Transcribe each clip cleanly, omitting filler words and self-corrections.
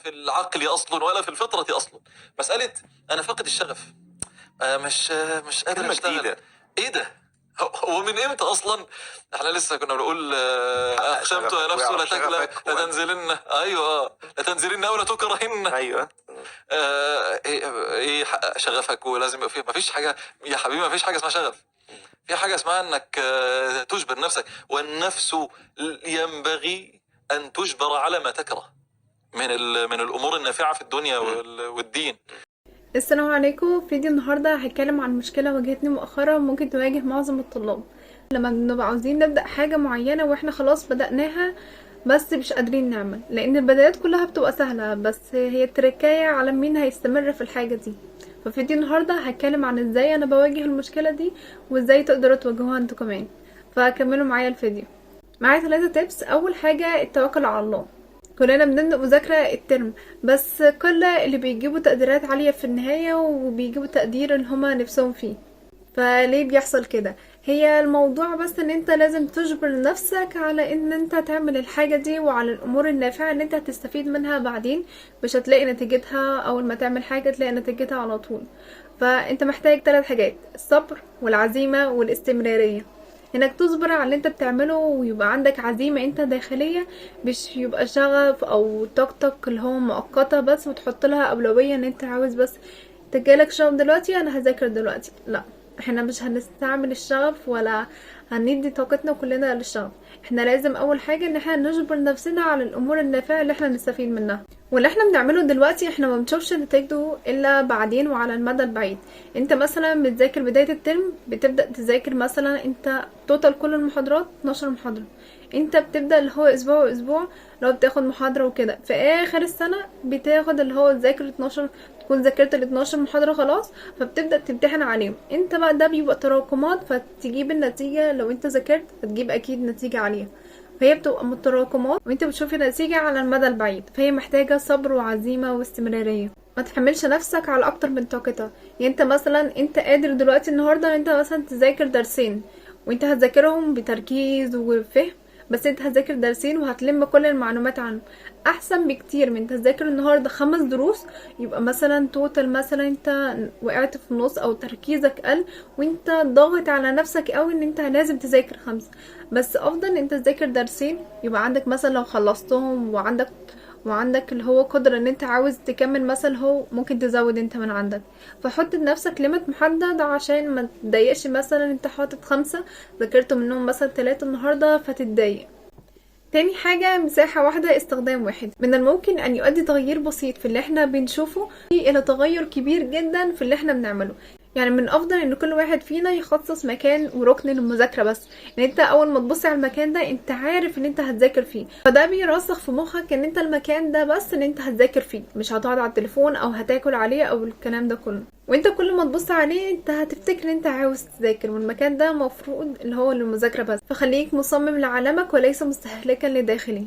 في العقل اصلا ولا في الفطره اصلا. مساله انا فاقد الشغف، مش قادر كلمة اشتغل. جديدة. ايه ده؟ هو من امتى اصلا؟ احنا لسه كنا بنقول اقسمت يا شغفك نفس ويعرف شغفك لا تنزلن. ايوه لا تنزلن ولا تكرهن. ايوه. ايه شغفك، ولازم يبقى فيه. مفيش حاجه يا حبيبي، مفيش حاجه اسمها شغف. في حاجه اسمها انك تجبر نفسك، والنفس ينبغي ان تجبر على ما تكره من الامور النافعه في الدنيا والدين. السلام عليكم. فيديو النهارده هتكلم عن مشكله واجهتني مؤخرا وممكن تواجه معظم الطلاب لما بنبقى عاوزين نبدا حاجه معينه واحنا خلاص بدأناها بس مش قادرين نعمل، لان البدايات كلها بتبقى سهله بس هي التركايه على مين هيستمر في الحاجه دي. ففيديو النهارده هتكلم عن ازاي انا بواجه المشكله دي وازاي تقدروا تواجهوها انتوا كمان، فكملوا معايا الفيديو. معايا 3 تيبس. اول حاجه التوكل على الله. كلنا بنبدأ مذاكرة الترم بس كل اللي بيجيبوا تقديرات عالية في النهاية وبيجيبوا تقدير اللي هما نفسهم فيه. فليه بيحصل كده؟ هي الموضوع بس ان انت لازم تجبر نفسك على ان انت تعمل الحاجة دي وعلى الامور النافعة اللي انت هتستفيد منها بعدين. مش هتلاقي نتيجتها اول ما تعمل حاجة تلاقي نتيجتها على طول. فانت محتاج 3 حاجات: الصبر والعزيمة والاستمرارية. انك تصبر على اللي انت بتعمله ويبقى عندك عزيمة انت داخلية، مش يبقى شغف او طاقتك اللي هو مؤقتة بس وتحط لها اولوية ان انت عاوز بس تجيلك شغف دلوقتي انا هذاكر دلوقتي. لا، احنا مش هنستعمل الشغف ولا هندي طاقتنا كلنا للشغف. احنا لازم اول حاجة ان احنا نجبر نفسنا على الامور النافعة اللي احنا نستفيد منها، واللي احنا بنعمله دلوقتي احنا ما بنشوفش نتيجته الا بعدين وعلى المدى البعيد. انت مثلا بتذاكر بداية الترم، بتبدأ تذاكر مثلا انت توتال كل المحاضرات 12 محاضرة، انت بتبدأ اللي هو اسبوع واسبوع لو بتاخد محاضرة وكده. في اخر السنة بتاخد اللي هو تذاكر 12، تكون ذاكرت ال 12 محاضرة خلاص، فبتبدأ تمتحن عليهم. انت بقى ده بيبقى تراكمات فتجيب النتيجة. لو انت ذاكرت هتجيب اكيد نتيجة عالية، فهي بتبقى متراكمات وانت بتشوفي نتيجة على المدى البعيد. فهي محتاجة صبر وعزيمة واستمرارية. ما تحملش نفسك على اكتر من طاقتها. يعني انت مثلا انت قادر دلوقتي النهاردة ان انت مثلا تذاكر درسين وانت هتذاكرهم بتركيز وفهم، بس انت هتذاكر درسين وهتلم كل المعلومات عنه، احسن بكتير من انت تذاكر النهارده 5 دروس يبقى مثلا توتال مثلا انت وقعت في النص او تركيزك قل وانت ضاغط على نفسك قوي ان انت لازم تذاكر 5. بس افضل ان انت تذاكر درسين يبقى عندك مثلا لو خلصتهم وعندك اللي هو قدرة ان انت عاوز تكمل مثلا هو ممكن تزود انت من عندك. فحط لنفسك ليميت محدد عشان ما تضايقش. مثلا انت حاطط 5 ذاكرت منهم مثلا 3 النهاردة فتتضايق. تاني حاجة مساحة واحدة استخدام واحد. من الممكن ان يؤدي تغيير بسيط في اللي احنا بنشوفه الى تغير كبير جدا في اللي احنا بنعمله. يعني من افضل ان كل واحد فينا يخصص مكان وركن للمذاكرة بس، ان انت اول ما تبص على المكان ده انت عارف ان انت هتذاكر فيه، فده بيرسخ في مخك ان انت المكان ده بس ان انت هتذاكر فيه، مش هتقعد على التليفون او هتاكل عليه او الكلام ده كله. وانت كل ما تبص عليه انت هتفتكر ان انت عاوز تذاكر، والمكان ده مفروض اللي هو للمذاكرة بس. فخليك مصمم لعالمك وليس مستهلكا لداخلي.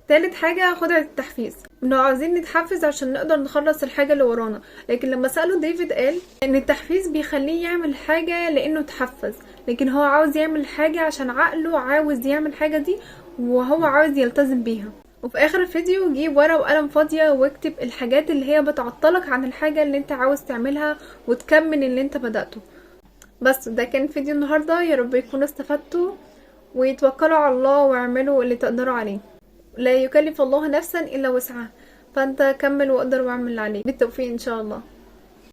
تالت حاجة خدعة التحفيز. انه عاوزين نتحفز عشان نقدر نخلص الحاجة اللي ورانا، لكن لما سأله ديفيد قال ان التحفيز بيخليه يعمل حاجة لانه تحفز، لكن هو عاوز يعمل حاجة عشان عقله عاوز يعمل حاجة دي وهو عاوز يلتزم بيها. وفي اخر الفيديو جيب ورقة وقلم فاضية واكتب الحاجات اللي هي بتعطلك عن الحاجة اللي انت عاوز تعملها وتكمل اللي انت بدأته. بس ده كان فيديو النهاردة، يا رب يكونوا استفدتوا ويتوكلوا على الله واعملوا اللي تقدروا عليه. لا يكلف الله نفسا الا وسعها، فانت كمل واقدر واعمل اللي عليك. بالتوفيق ان شاء الله.